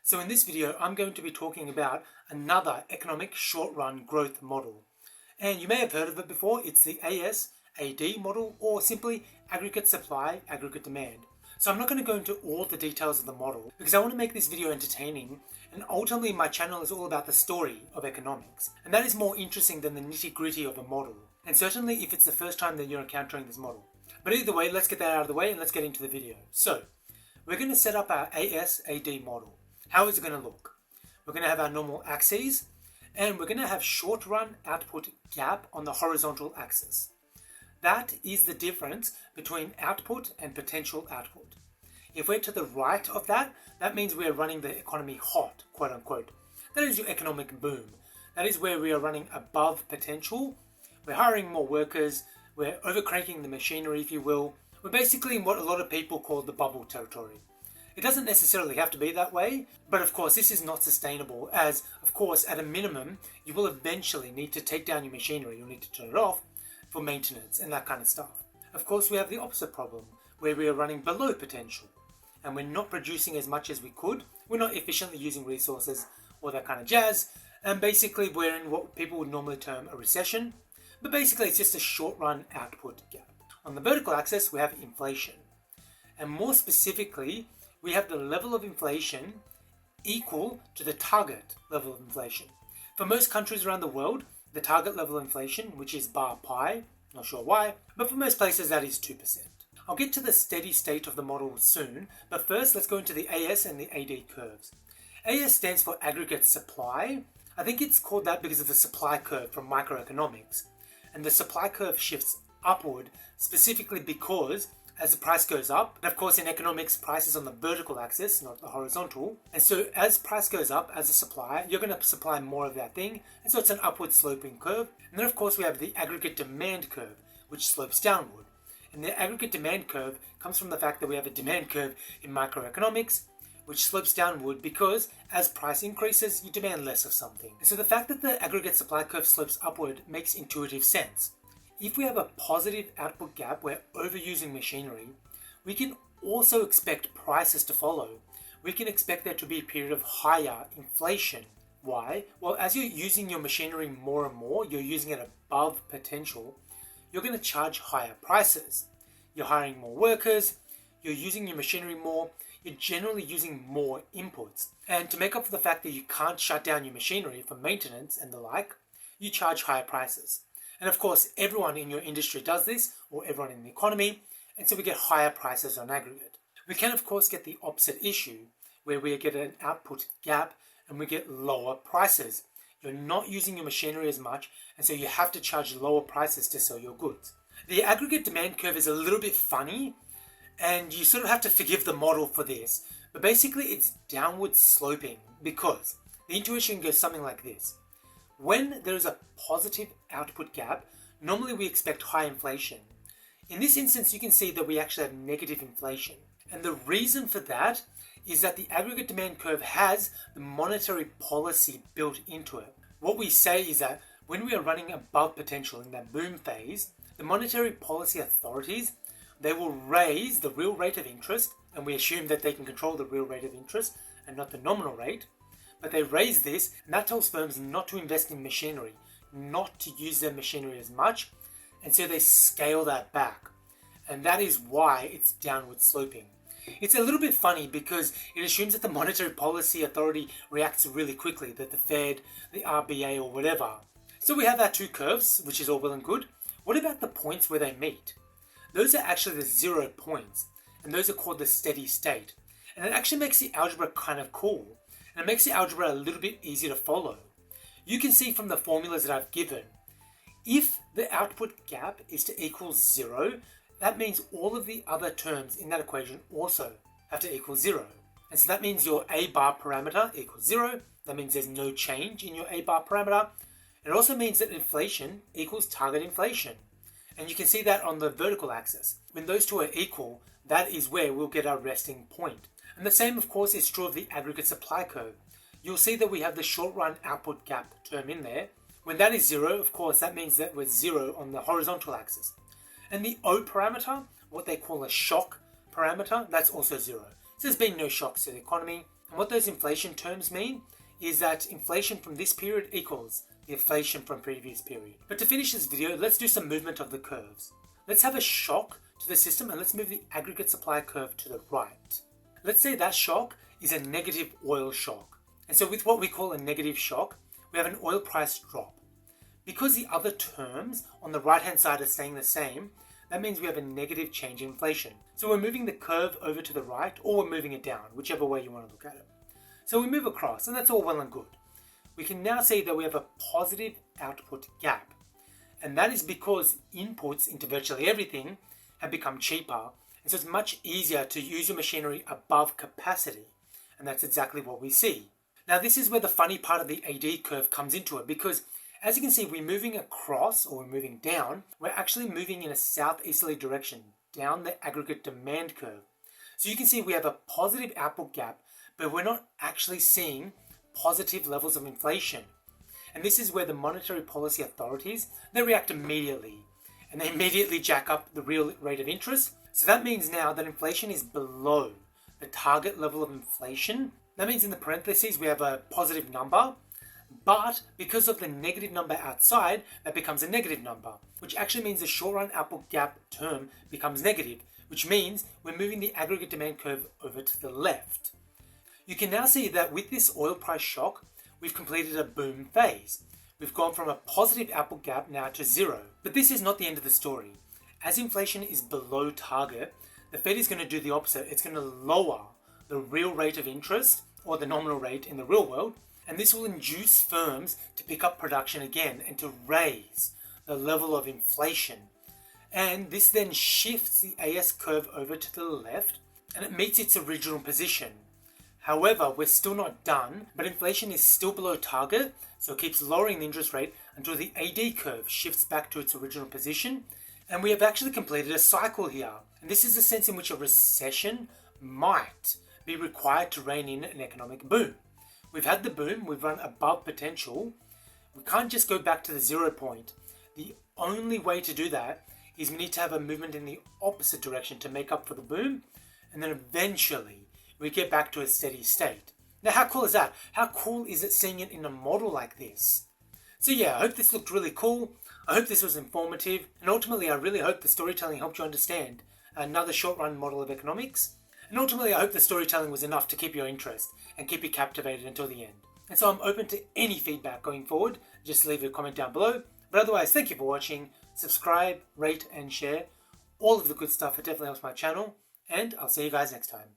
So in this video, I'm going to be talking about another economic short-run growth model. And you may have heard of it before. It's the AS-AD model, or simply Aggregate Supply, Aggregate Demand. So I'm not going to go into all the details of the model because I want to make this video entertaining, and ultimately my channel is all about the story of economics. And that is more interesting than the nitty-gritty of a model. And certainly if it's the first time that you're encountering this model. But either way, let's get that out of the way and let's get into the video. So, we're going to set up our AS-AD model. How is it going to look? We're going to have our normal axes, and we're going to have short-run output gap on the horizontal axis. That is the difference between output and potential output. If we're to the right of that, that means we are running the economy hot, quote unquote. That is your economic boom. That is where we are running above potential. We're hiring more workers. We're overcranking the machinery, if you will. We're basically in what a lot of people call the bubble territory. It doesn't necessarily have to be that way, but of course this is not sustainable, as of course at a minimum you will eventually need to take down your machinery. You'll need to turn it off for maintenance and that kind of stuff. Of course we have the opposite problem, where we are running below potential and we're not producing as much as we could. We're not efficiently using resources or that kind of jazz, and basically we're in what people would normally term a recession, but basically it's just a short run output gap. On the vertical axis we have inflation, and more specifically we have the level of inflation equal to the target level of inflation. For most countries around the world, the target level of inflation, which is bar pi, not sure why, but for most places that is 2%. I'll get to the steady state of the model soon, but first let's go into the AS and the AD curves. AS stands for Aggregate Supply. I think it's called that because of the supply curve from microeconomics. And the supply curve shifts upward specifically because as the price goes up, and of course in economics price is on the vertical axis, not the horizontal, and so as price goes up as a supplier, you're going to supply more of that thing, and so it's an upward sloping curve. And then of course we have the aggregate demand curve, which slopes downward. And the aggregate demand curve comes from the fact that we have a demand curve in microeconomics, which slopes downward because as price increases, you demand less of something. And so the fact that the aggregate supply curve slopes upward makes intuitive sense. If we have a positive output gap, we're overusing machinery, we can also expect prices to follow. We can expect there to be a period of higher inflation. Why? Well, as you're using your machinery more and more, you're using it above potential, you're going to charge higher prices. You're hiring more workers, you're using your machinery more, you're generally using more inputs. And to make up for the fact that you can't shut down your machinery for maintenance and the like, you charge higher prices. And of course, everyone in your industry does this, or everyone in the economy, and so we get higher prices on aggregate. We can of course get the opposite issue, where we get an output gap and we get lower prices. You're not using your machinery as much, and so you have to charge lower prices to sell your goods. The aggregate demand curve is a little bit funny, and you sort of have to forgive the model for this, but basically it's downward sloping because the intuition goes something like this. When there is a positive output gap, normally we expect high inflation. In this instance, you can see that we actually have negative inflation. And the reason for that is that the aggregate demand curve has the monetary policy built into it. What we say is that when we are running above potential in that boom phase, the monetary policy authorities, they will raise the real rate of interest, and we assume that they can control the real rate of interest and not the nominal rate. But they raise this, and that tells firms not to invest in machinery, not to use their machinery as much, and so they scale that back. And that is why it's downward sloping. It's a little bit funny because it assumes that the Monetary Policy Authority reacts really quickly, that the Fed, the RBA or whatever. So we have our two curves, which is all well and good. What about the points where they meet? Those are actually the 0 points, and those are called the steady state. And it actually makes the algebra kind of cool. And it makes the algebra a little bit easier to follow. You can see from the formulas that I've given, if the output gap is to equal 0, that means all of the other terms in that equation also have to equal 0. And so that means your A bar parameter equals 0. That means there's no change in your A bar parameter. It also means that inflation equals target inflation. And you can see that on the vertical axis. When those two are equal, that is where we'll get our resting point. And the same, of course, is true of the aggregate supply curve. You'll see that we have the short-run output gap term in there. When that is 0, of course, that means that we're 0 on the horizontal axis. And the O parameter, what they call a shock parameter, that's also 0. So there's been no shocks to the economy, And what those inflation terms mean is that inflation from this period equals the inflation from previous period. But to finish this video, let's do some movement of the curves. Let's have a shock to the system and let's move the aggregate supply curve to the right. Let's say that shock is a negative oil shock. And so with what we call a negative shock, we have an oil price drop. Because the other terms on the right hand side are staying the same, that means we have a negative change in inflation. So we're moving the curve over to the right, or we're moving it down, whichever way you want to look at it. So we move across, and that's all well and good. We can now see that we have a positive output gap. And that is because inputs into virtually everything have become cheaper. And so it's much easier to use your machinery above capacity. And that's exactly what we see. Now this is where the funny part of the AD curve comes into it, because as you can see, we're moving across, or we're moving down. We're actually moving in a southeasterly direction, down the aggregate demand curve. So you can see we have a positive output gap, but we're not actually seeing positive levels of inflation. And this is where the monetary policy authorities, they react immediately. And they immediately jack up the real rate of interest. So that means now that inflation is below the target level of inflation. That means in the parentheses we have a positive number. But because of the negative number outside, that becomes a negative number, which actually means the short run output gap term becomes negative, which means we're moving the aggregate demand curve over to the left. You can now see that with this oil price shock, we've completed a boom phase. We've gone from a positive output gap now to zero. But this is not the end of the story. As inflation is below target, the Fed is going to do the opposite. It's going to lower the real rate of interest, or the nominal rate in the real world, and this will induce firms to pick up production again and to raise the level of inflation. And this then shifts the AS curve over to the left and it meets its original position. However, we're still not done, but inflation is still below target, so it keeps lowering the interest rate until the AD curve shifts back to its original position. And we have actually completed a cycle here. And this is the sense in which a recession might be required to rein in an economic boom. We've had the boom, we've run above potential. We can't just go back to the 0 point. The only way to do that is we need to have a movement in the opposite direction to make up for the boom, and then eventually we get back to a steady state. Now how cool is that? How cool is it seeing it in a model like this? So yeah, I hope this looked really cool. I hope this was informative, and ultimately I really hope the storytelling helped you understand another short run model of economics. And ultimately, I hope the storytelling was enough to keep your interest and keep you captivated until the end. And so I'm open to any feedback going forward. Just leave a comment down below. But otherwise, thank you for watching. Subscribe, rate, and share. All of the good stuff. It definitely helps my channel. And I'll see you guys next time.